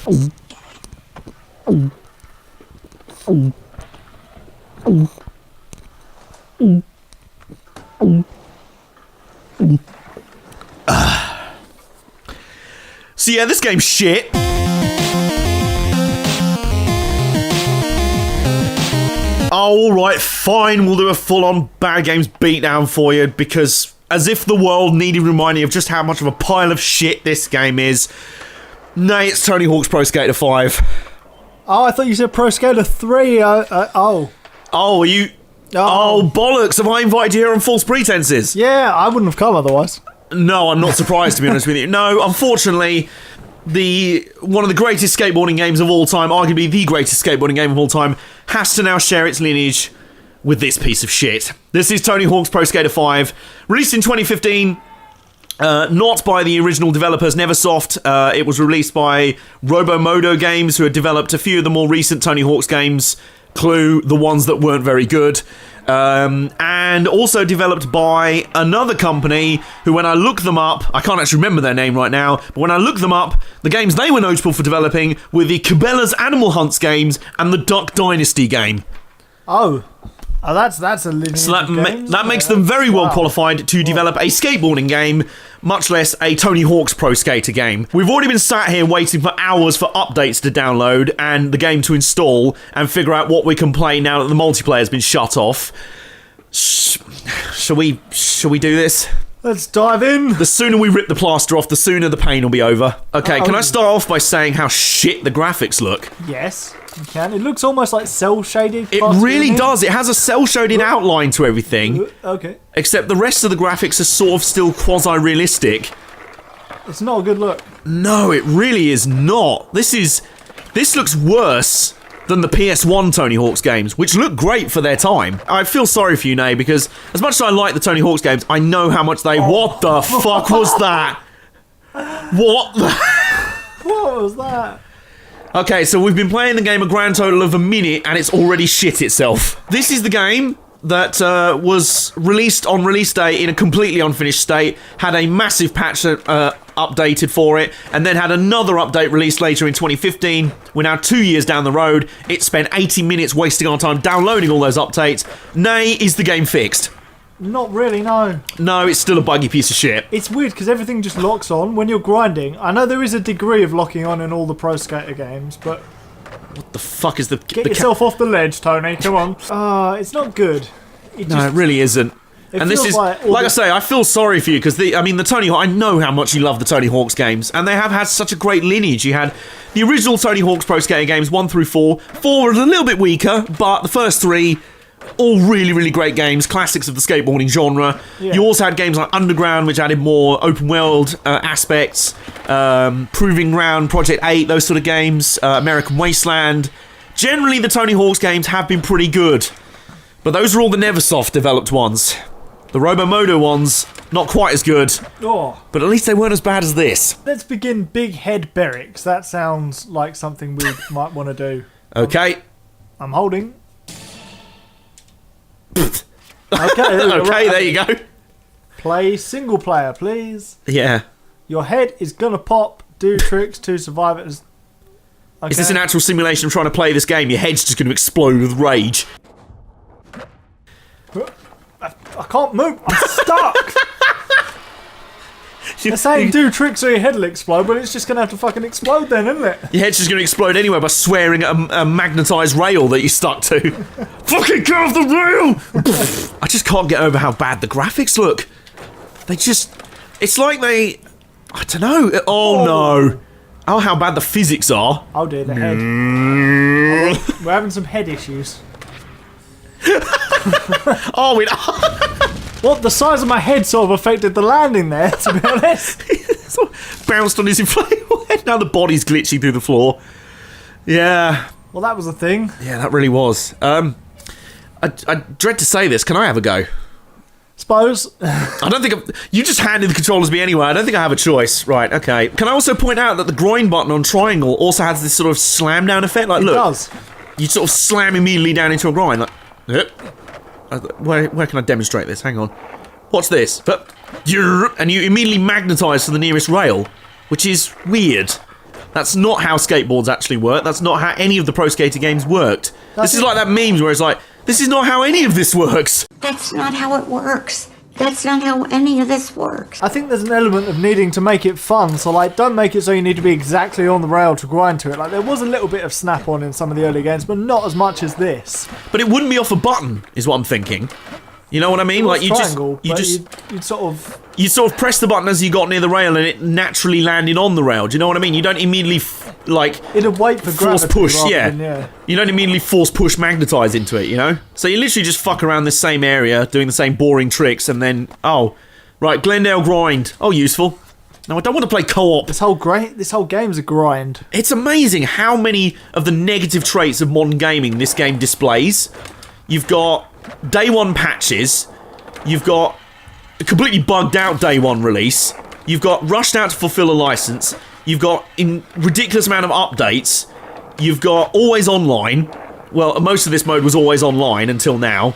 So yeah, this game's shit. Oh, alright, fine, we'll do a full-on Bad Games beatdown for you, because as if the world needed reminding of just how much of a pile of shit this game is. Nay, it's Tony Hawk's Pro Skater 5. Oh, I thought you said Pro Skater 3. Oh, are you... Oh, bollocks, have I invited you here on false pretenses? Yeah, I wouldn't have come otherwise. No, I'm not surprised, to be honest with you. No, unfortunately, one of the greatest skateboarding games of all time, arguably the greatest skateboarding game of all time, has to now share its lineage with this piece of shit. This is Tony Hawk's Pro Skater 5, released in 2015, not by the original developers, Neversoft. It was released by Robomodo Games, who had developed a few of the more recent Tony Hawk's games, Clue, the ones that weren't very good. And also developed by another company who, when I look them up, I can't actually remember their name right now, but when I look them up, the games they were notable for developing were the Cabela's Animal Hunts games and the Duck Dynasty game. Oh, that's a lineage. So that makes them very well qualified to develop a skateboarding game, much less a Tony Hawk's Pro Skater game. We've already been sat here waiting for hours for updates to download and the game to install and figure out what we can play now that the multiplayer's been shut off. Shall we do this? Let's dive in. The sooner we rip the plaster off, the sooner the pain will be over. Okay, can I start off by saying how shit the graphics look? Yes, you can. It looks almost like cel-shaded. It really does. It has a cel-shaded outline to everything. Okay. Except the rest of the graphics are sort of still quasi-realistic. It's not a good look. No, it really is not. This looks worse than the PS1 Tony Hawk's games, which look great for their time. I feel sorry for you, Nay, because as much as I like the Tony Hawk's games, I know how much they... What the fuck was that? What the... What was that? Okay, so we've been playing the game a grand total of a minute, and it's already shit itself. This is the game that was released on release day in a completely unfinished state, had a massive patch updated for it, and then had another update released later in 2015. We're now 2 years down the road. It spent 80 minutes wasting our time downloading all those updates. Nay, is the game fixed? Not really, no. No, it's still a buggy piece of shit. It's weird because everything just locks on when you're grinding. I know there is a degree of locking on in all the Pro Skater games, but... What the fuck is the... Get yourself off the ledge, Tony, come on. It's not good. It really isn't. And this is, like I say, I feel sorry for you because the Tony Hawk, I know how much you love the Tony Hawk's games, and they have had such a great lineage. You had the original Tony Hawk's Pro Skater games, 1 through 4. 4 was a little bit weaker, but the first 3, all really, really great games, classics of the skateboarding genre. Yeah. You also had games like Underground, which added more open world aspects, Proving Ground, Project 8, those sort of games, American Wasteland. Generally, the Tony Hawk's games have been pretty good, but those are all the Neversoft developed ones. The Robomodo ones, not quite as good, but at least they weren't as bad as this. Let's begin Big Head Berrics. That sounds like something we might want to do. Okay. I'm holding. Okay, there you go. Play single player, please. Yeah. Your head is gonna pop. Do tricks to survive it. Okay. Is this an actual simulation of trying to play this game? Your head's just going to explode with rage. I can't move. I'm stuck. They're saying do tricks or your head will explode, but it's just going to have to fucking explode then, isn't it? Your head's just going to explode anyway by swearing at a magnetised rail that you're stuck to. Fucking get off the rail! I just can't get over how bad the graphics look. They just... It's like they... I don't know. Oh, no. Oh, how bad the physics are. Oh dear, the head. We're having some head issues. Oh, we... Well, the size of my head sort of affected the landing there, to be honest. Sort of bounced on his inflatable head. Now the body's glitchy through the floor. Yeah. Well, that was a thing. Yeah, that really was. I dread to say this. Can I have a go? Suppose. I don't think... You just handed the controllers to me anyway. I don't think I have a choice. Right, okay. Can I also point out that the groin button on triangle also has this sort of slam down effect? Like, look. It does. You sort of slam immediately down into a groin. Like, yep. Where can I demonstrate this? Hang on. What's this? And you immediately magnetise to the nearest rail, which is weird. That's not how skateboards actually work. That's not how any of the Pro Skater games worked. This is like that memes where it's like, this is not how any of this works. That's not how it works. That's not how any of this works. I think there's an element of needing to make it fun, so like don't make it so you need to be exactly on the rail to grind to it. Like there was a little bit of snap-on in some of the early games, but not as much as this. But it wouldn't be off a button, is what I'm thinking. You know what I mean? Like you'd sort of press the button as you got near the rail, and it naturally landed on the rail. Do you know what I mean? You don't immediately it'd wait for force gravity push. rather Yeah. than, You don't immediately force push magnetize into it. You know. So you literally just fuck around the same area, doing the same boring tricks, and then right, Glendale grind. Oh, useful. No, I don't want to play co-op. This whole game's a grind. It's amazing how many of the negative traits of modern gaming this game displays. You've got day one patches, you've got a completely bugged out day one release, you've got rushed out to fulfill a license, you've got a ridiculous amount of updates, you've got always online. Well, most of this mode was always online until now.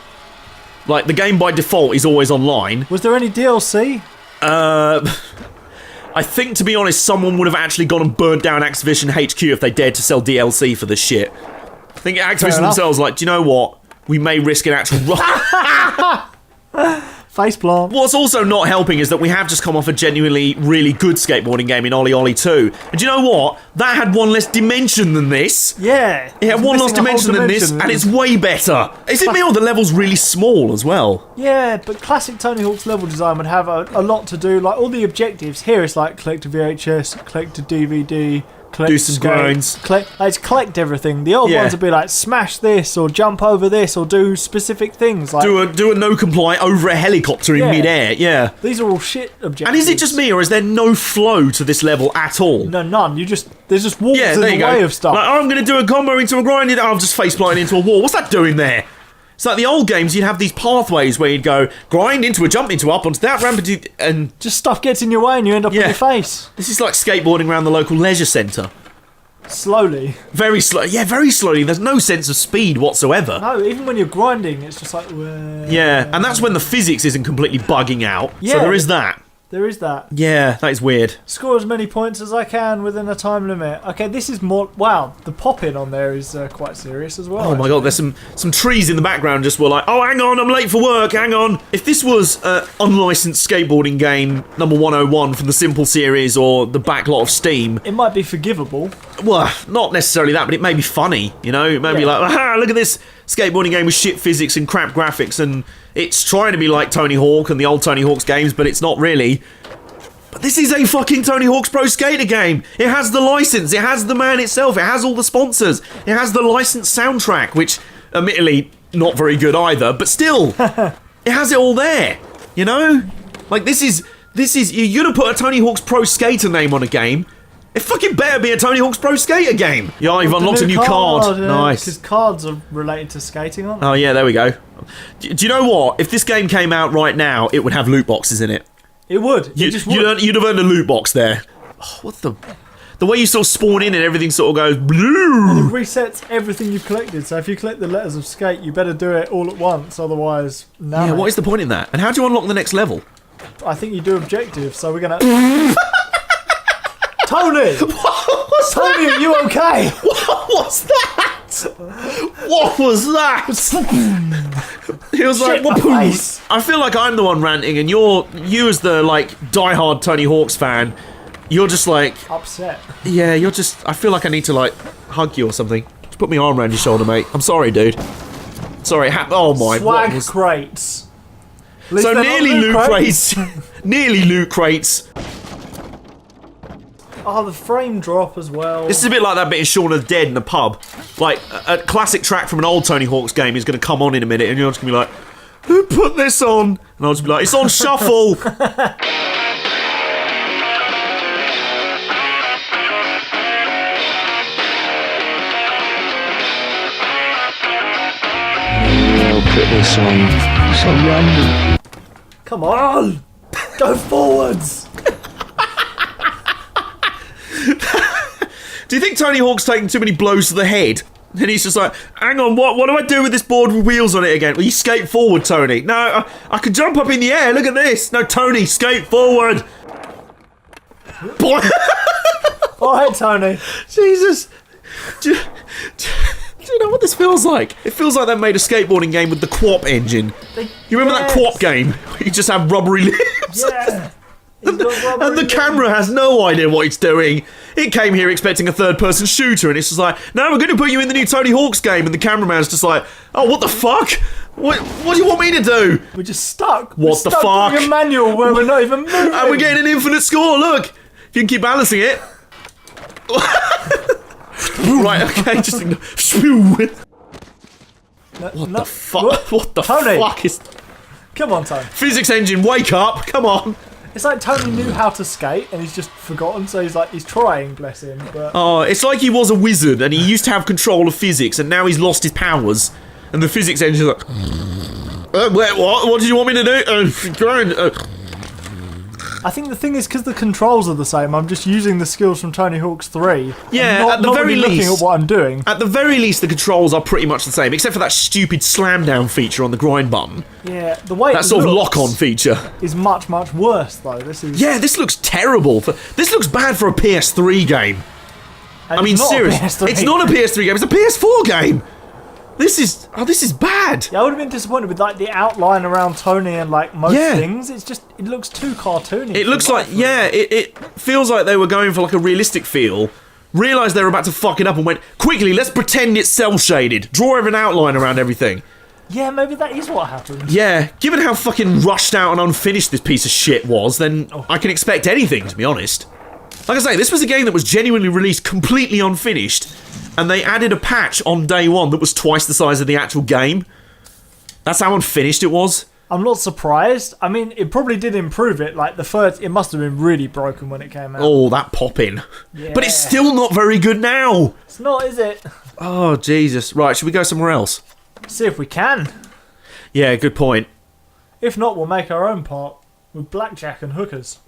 Like, the game by default is always online. Was there any DLC? I think, to be honest, someone would have actually gone and burnt down Activision HQ if they dared to sell DLC for this shit. I think Activision themselves like, do you know what? We may risk an actual... Faceplant. What's also not helping is that we have just come off a genuinely really good skateboarding game in Ollie Ollie 2. And do you know what? That had one less dimension than this. Yeah. It had one less dimension than this, and it's way better. Is it me or the level's really small as well? Yeah, but classic Tony Hawk's level design would have a lot to do. Like, all the objectives here, it's like collect a VHS, collect a DVD... Do some grinds. Collect everything. The old ones would be like smash this or jump over this or do specific things. Like do a no comply over a helicopter in midair. Yeah. These are all shit objectives. And is it just me or is there no flow to this level at all? No, none. There's just walls in the way of stuff. Like, I'm going to do a combo into a grind. I'm just face planting into a wall. What's that doing there? It's like the old games, you'd have these pathways where you'd go grind into a jump into up onto that ramp and just stuff gets in your way and you end up on your face. This is like skateboarding around the local leisure centre. Slowly. Very slow. Yeah, very slowly. There's no sense of speed whatsoever. No, even when you're grinding, it's just like... Yeah, and that's when the physics isn't completely bugging out. Yeah, so there is that. There is that. Yeah, that is weird. Score as many points as I can within a time limit. Okay, this is more... Wow, the pop-in on there is quite serious as well. Oh my god, there's some trees in the background just were like, oh, hang on, I'm late for work, hang on. If this was an unlicensed skateboarding game, number 101 from the Simple series or the backlot of Steam... It might be forgivable. Well, not necessarily that, but it may be funny, you know? It may be like, aha, look at this skateboarding game with shit physics and crap graphics, and it's trying to be like Tony Hawk and the old Tony Hawk's games, but it's not really. But this is a fucking Tony Hawk's Pro Skater game. It has the license, it has the man itself, it has all the sponsors, it has the licensed soundtrack, which, admittedly, not very good either, but still, it has it all there, you know? Like, this is, you're gonna put a Tony Hawk's Pro Skater name on a game, it fucking better be a Tony Hawk's Pro Skater game. Yeah, you've unlocked a new card. Nice. Because cards are related to skating, aren't they? Oh yeah, there we go. Do you know what? If this game came out right now, it would have loot boxes in it. It would. You'd have earned a loot box there. Oh, what the way you sort of spawn in and everything sort of goes blue. And it resets everything you've collected. So if you collect the letters of skate, you better do it all at once. Otherwise, no. Yeah. What is the point in that? And how do you unlock the next level? I think you do objectives. So we're gonna. Tony! Tony, are you okay? What was that? What was that? He was like, I feel like I'm the one ranting, and you as the like diehard Tony Hawk's fan, you're just like upset. Yeah, you're just. I feel like I need to like hug you or something. Just put my arm around your shoulder, mate. I'm sorry, dude. Sorry. Oh my. Swag crates. So nearly loot crates. Nearly loot crates. Oh, the frame drop as well. This is a bit like that bit in Shaun of the Dead in the pub. Like, a classic track from an old Tony Hawk's game is going to come on in a minute, and you're just going to be like, who put this on? And I'll just be like, it's on shuffle. I'll put this on so random. Come on! Go forwards! Do you think Tony Hawk's taking too many blows to the head? And he's just like, hang on, what do I do with this board with wheels on it again? Well, you skate forward, Tony. No, I can jump up in the air, look at this. No, Tony, skate forward. All right, Tony. Jesus. Do you know what this feels like? It feels like they made a skateboarding game with the Quap engine. You remember that Quap game? Where you just have rubbery lips? Yeah. And the camera has no idea what it's doing. It came here expecting a third-person shooter, and it's just like, no, we're going to put you in the new Tony Hawk's game, and the cameraman's just like, oh, what the fuck? What do you want me to do? We're just stuck. What the stuck fuck? doing a manual where we're not even moving. And we're getting an infinite score, look! If you can keep balancing it. Right, okay, just... What the fuck? What the Tony. fuck is... Come on, Tony. Physics engine, wake up! Come on! It's like Tony knew how to skate and he's just forgotten, so he's trying, bless him. But Oh, it's like he was a wizard and he used to have control of physics and now he's lost his powers. And the physics engine's like... wait, what? What did you want me to do? I think the thing is, because the controls are the same, I'm just using the skills from Tony Hawk's 3. Yeah, not, at the not very really least... looking at what I'm doing. At the very least, the controls are pretty much the same, except for that stupid slam down feature on the grind button. Yeah, the way That it sort of looks lock on feature. is much, much worse, though. This is... Yeah, this looks terrible. This looks bad for a PS3 game. and I mean, it's not a seriously, PS3. it's not a PS3 game, it's a PS4 game. This is bad. Yeah, I would have been disappointed with like the outline around Tony and like most Yeah. things. It looks too cartoony. It looks like, yeah, it feels like they were going for like a realistic feel, realised they were about to fuck it up and went, quickly, let's pretend it's cel-shaded. Draw an outline around everything. Yeah, maybe that is what happened. Yeah, given how fucking rushed out and unfinished this piece of shit was, then I can expect anything, to be honest. Like I say, this was a game that was genuinely released completely unfinished, and they added a patch on day one that was twice the size of the actual game. That's how unfinished it was. I'm not surprised. I mean, it probably did improve it. Like the first, it must have been really broken when it came out. Oh, that pop-in. Yeah. But it's still not very good now. It's not, is it? Oh, Jesus. Right, should we go somewhere else? See if we can. Yeah, good point. If not, we'll make our own part with blackjack and hookers.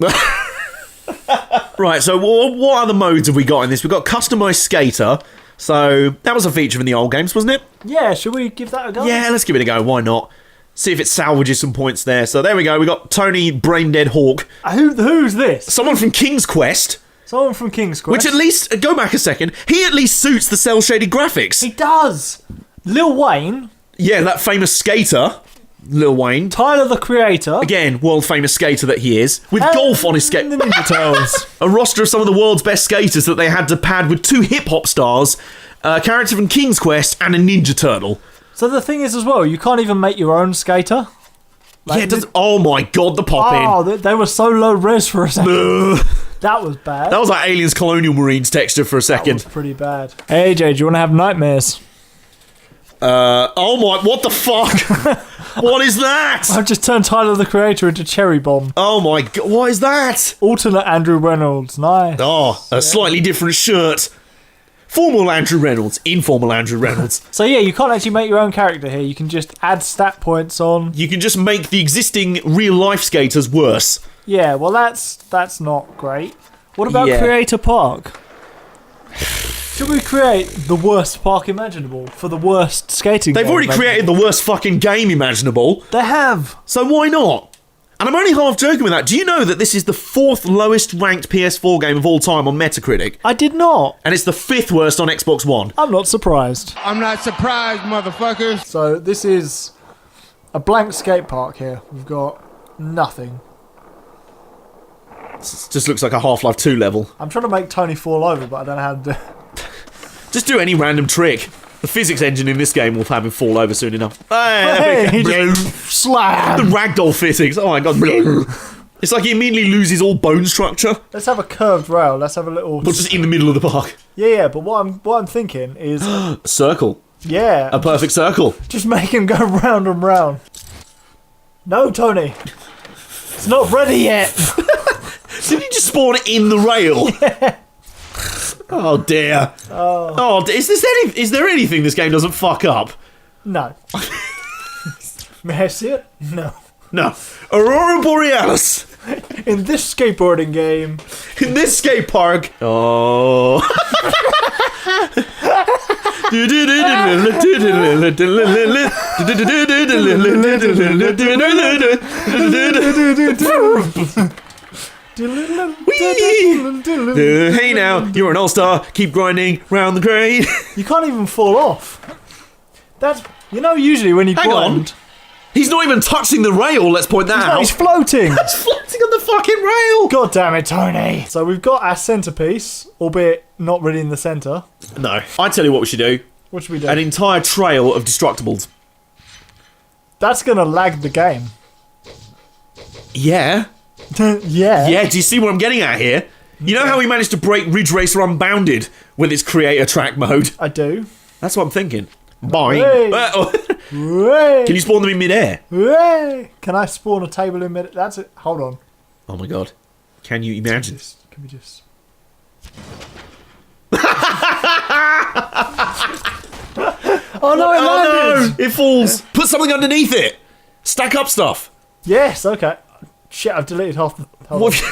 Right, so what other modes have we got in this? We've got Customised Skater. So, that was a feature in the old games, wasn't it? Yeah, should we give that a go? Yeah, let's give it a go. Why not? See if it salvages some points there. So, there we go. We got Tony Braindead Hawk. Who's this? Someone from King's Quest. Someone from King's Quest. Which at least, go back a second, he at least suits the cel-shaded graphics. He does. Lil Wayne. Yeah, that famous skater, Lil Wayne. Tyler the Creator. Again, world famous skater that he is, with golf on his skate. The Ninja Turtles. A roster of some of the world's best skaters that they had to pad with 2 hip-hop stars, a character from King's Quest, and a Ninja Turtle. So the thing is as well, you can't even make your own skater. Like, Yeah, it does. Oh my god, the pop-in. Oh, they were so low res for a second. Ugh. That was bad. That was like Aliens Colonial Marines texture for a That second. was pretty bad. Hey, AJ, do you want to have nightmares? Oh my, what the fuck? What is that? I've just turned Tyler the Creator into Cherry Bomb. Oh my god, what is that? Alternate Andrew Reynolds. Nice. Oh, a slightly different shirt. Formal Andrew Reynolds, informal Andrew Reynolds. So yeah, you can't actually make your own character here. You can just add stat points on. You can just make the existing real-life skaters worse. Yeah, well that's not great. What about Yeah. Creator Park? Should we create the worst park imaginable for the worst skating They've game already imaginable? created the worst fucking game imaginable, They have. so why not? And I'm only half joking with that. Do you know that this is the 4th lowest ranked PS4 game of all time on Metacritic? I did not. And it's the 5th worst on Xbox One. I'm not surprised. I'm not surprised, motherfuckers. So this is a blank skate park here. We've got nothing. It just looks like a Half-Life 2 level. I'm trying to make Tony fall over, but I don't know how to do it. Just do any random trick. The physics engine in this game will have him fall over soon enough. Hey, he just The slam. ragdoll physics. Oh my god. It's like he immediately loses all bone structure. Let's have a curved rail. Let's have a little. But just in the middle of the park. Yeah. But what I'm thinking is, A circle. yeah, A perfect circle. just make him go round and round. No, Tony, it's not ready yet. Did he just spawn in the rail? Yeah. Oh dear. Oh, is there anything this game doesn't fuck up? No. May I see it? No. No. Aurora Borealis. In this skateboarding game, In this skate park. Oh. Hey now, you're an all-star. Keep grinding round the grade. You can't even fall off. That's usually when you Hang grind. on. He's not even touching the rail. Let's point that out. He's floating. He's floating on the fucking rail. God damn it, Tony. So we've got our centerpiece, albeit not really in the center. No, I tell you what we should do. What should we do? An entire trail of destructibles. That's gonna lag the game. Yeah. Yeah. Yeah, do you see what I'm getting at here? You know how we managed to break Ridge Racer Unbounded with its creator track mode? I do. That's what I'm thinking. Boing. Hey. Hooray. Can you spawn them in midair? Hooray. Can I spawn a table in mid? That's it. Hold on. Oh my god. Can you imagine? Can we just... Oh no, it landed! No, it falls. Put something underneath it. Stack up stuff. Yes, okay. Shit, I've deleted half the... Hold What on.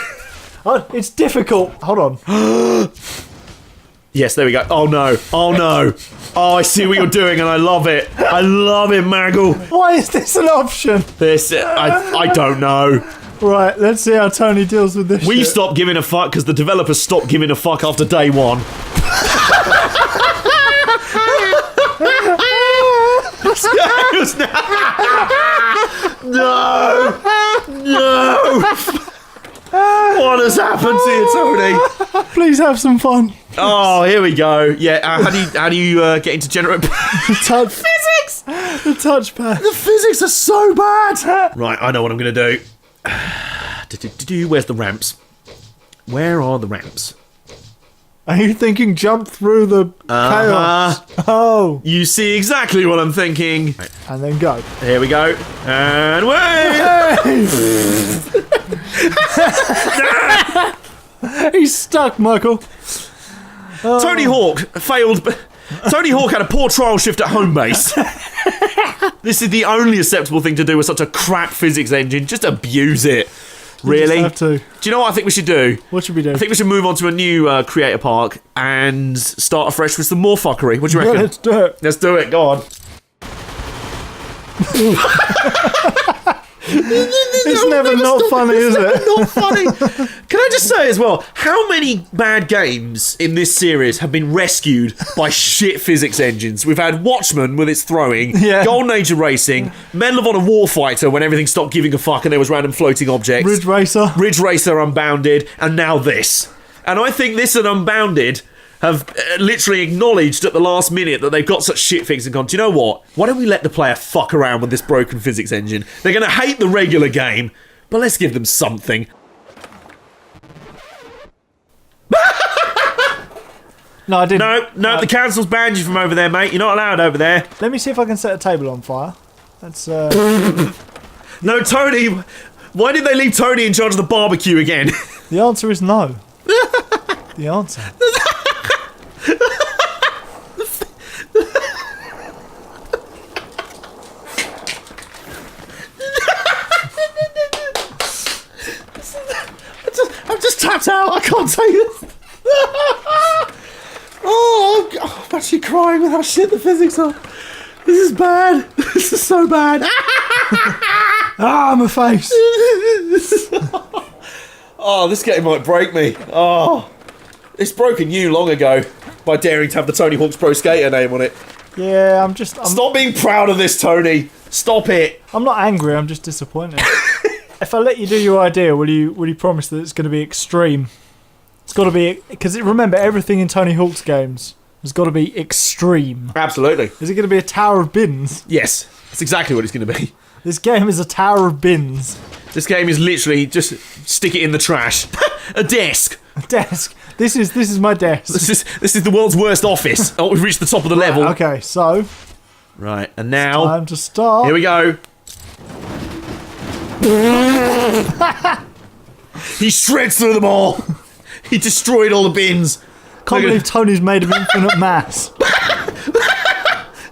Oh, it's difficult. Hold on. Yes, there we go. Oh no. Oh no. Oh, I see what you're doing and I love it. I love it, Maggle. Why is this an option? This, I don't know. Right, let's see how Tony deals with this We shit. stopped giving a fuck because the developers stopped giving a fuck after day one. No! No! What has happened to you, Tony? Please have some fun. Oh, here we go. Yeah, how do you get into generate Touch physics. The touchpad. The physics are so bad. Right, I know what I'm gonna do. Where's the ramps? Where are the ramps? Are you thinking jump through the chaos? Oh. You see exactly what I'm thinking. And then go. Here we go. And away! He's stuck, Michael. Tony Hawk failed. Tony Hawk had a poor trial shift at home base. This is the only acceptable thing to do with such a crap physics engine. Just abuse it. Really? Just have to. Do you know what I think we should do? What should we do? I think we should move on to a new creator park and start afresh with some more fuckery. What do you reckon? Let's do it. Let's do it. Go on. It's never not funny, is it? Not funny. Can I just say as well, how many bad games in this series have been rescued by shit physics engines? We've had Watchmen with its throwing, Yeah. Golden Age of Racing, Medal of Honor Warfighter when everything stopped giving a fuck and there was random floating objects, Ridge Racer. Unbounded, and now this. And I think this and Unbounded have literally acknowledged at the last minute that they've got such shit things and gone, do you know what? Why don't we let the player fuck around with this broken physics engine? They're going to hate the regular game, but let's give them something. No, I didn't. No, the council's banned you from over there, mate. You're not allowed over there. Let me see if I can set a table on fire. That's No, Tony. Why did they leave Tony in charge of the barbecue again? the answer is no. The answer. I'm just tapped out. I can't take this. I'm actually crying with how shit the physics are. This is bad. This is so bad. Ah, my face. Oh, this game might break me. Oh, it's broken you long ago by daring to have the Tony Hawk's Pro Skater name on it. Yeah, I'm Stop being proud of this, Tony. Stop it. I'm not angry. I'm just disappointed. If I let you do your idea, will you promise that it's going to be extreme? It's got to be, because remember, everything in Tony Hawk's games has got to be extreme. Absolutely. Is it going to be a tower of bins? Yes, that's exactly what it's going to be. This game is a tower of bins. This game is literally just stick it in the trash. A desk. A desk. This is my desk. This is the world's worst office. Oh, we've reached the top of the level. Okay, so Right, and now time to start. here we go. He shreds through them all. He destroyed all the bins. Can't believe Tony's made of infinite mass.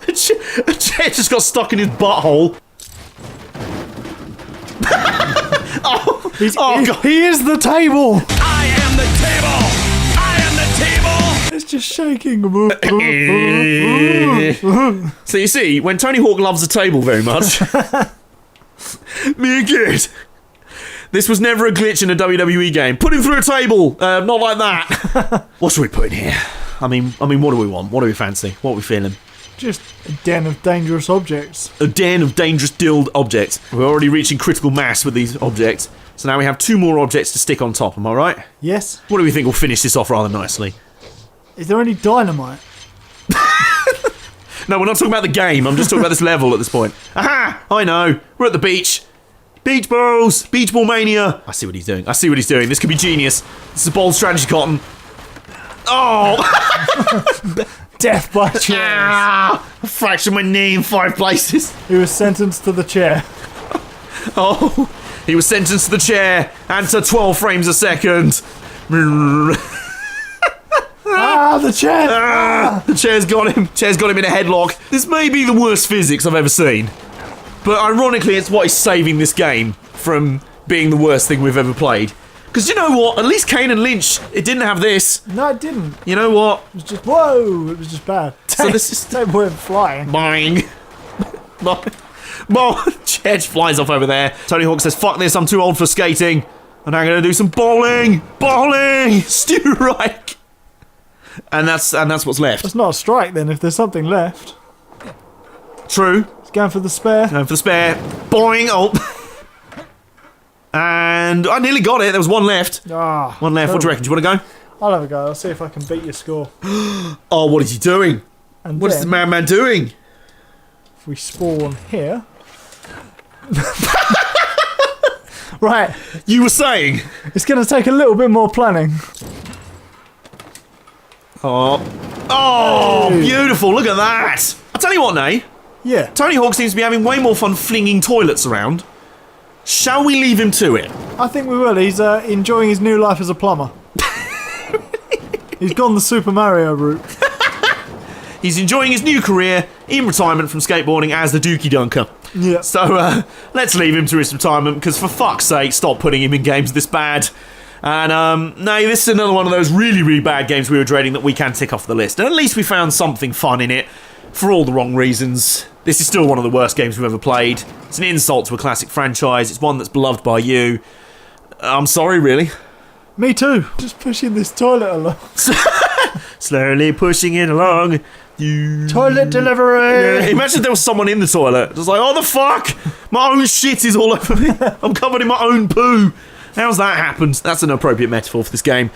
A chair just got stuck in his butthole. God. He is the table. I am the table. I am the table. It's just shaking. So you see, when Tony Hawk loves a table very much, me and kid, This was never a glitch in a WWE game. Put him through a table. Not like that. What should we put in here? I mean, what do we want? What do we fancy? What are we feeling? Just a den of dangerous objects. A den of dangerous dilled objects. We're already reaching critical mass with these objects. So now we have 2 more objects to stick on top. Am I right? Yes. What do we think will finish this off rather nicely? Is there any dynamite? No, we're not talking about the game. I'm just talking about this level at this point. Aha! I know. We're at the beach. Beach balls. Beach ball mania. I see what he's doing. This could be genius. This is a bold strategy, Cotton. Oh! Death by chairs. Ah! I fractured my knee in 5 places. He was sentenced to the chair. Oh, he was sentenced to the chair and to 12 frames a second. The chair! The chair's got him. Chair's got him in a headlock. This may be the worst physics I've ever seen. But ironically, it's what is saving this game from being the worst thing we've ever played. Because you know what? At least Kane and Lynch, it didn't have this. No, it didn't. You know what? It was just, whoa! It was just bad. So this is... They weren't flying. Boing. Chair flies off over there. Tony Hawk says, fuck this, I'm too old for skating. And I'm going to do some bowling. Bowling! Stu Reich. And that's what's left. That's not a strike then, if there's something left. True. He's going for the spare. Going for the spare. Boing. Oh. And I nearly got it. There was one left. One left. What do you reckon? Do you want to go? I'll have a go. I'll see if I can beat your score. Oh, what is he doing? And What is the madman doing? If we spawn here... Right. You were saying? It's going to take a little bit more planning. Oh, beautiful. Look at that. I'll tell you what, Nay. Yeah. Tony Hawk seems to be having way more fun flinging toilets around. Shall we leave him to it? I think we will. He's enjoying his new life as a plumber. He's gone the Super Mario route. He's enjoying his new career in retirement from skateboarding as the Dookie Dunker. Yeah. So let's leave him to his retirement because for fuck's sake, stop putting him in games this bad. And no, this is another one of those really, really bad games we were dreading that we can tick off the list. And at least we found something fun in it for all the wrong reasons. This is still one of the worst games we've ever played. It's an insult to a classic franchise. It's one that's beloved by you. I'm sorry, really. Me too. Just pushing this toilet along. Slowly pushing it along. Toilet delivery! Yeah, imagine if there was someone in the toilet. Just like, oh, the fuck! My own shit is all over me. I'm covered in my own poo. How's that happened? That's an appropriate metaphor for this game.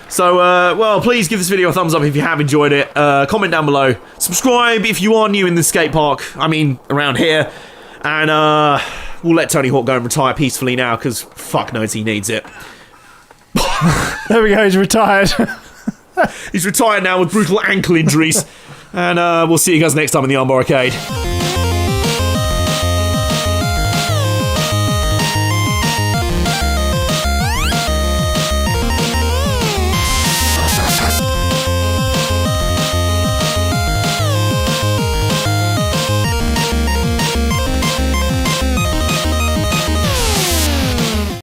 So, well, please give this video a thumbs up if you have enjoyed it. Comment down below. Subscribe if you are new in the skate park. I mean, around here. And we'll let Tony Hawk go and retire peacefully now, because fuck knows he needs it. There we go, he's retired. He's retired now with brutal ankle injuries. And we'll see you guys next time in the Armbar Arcade.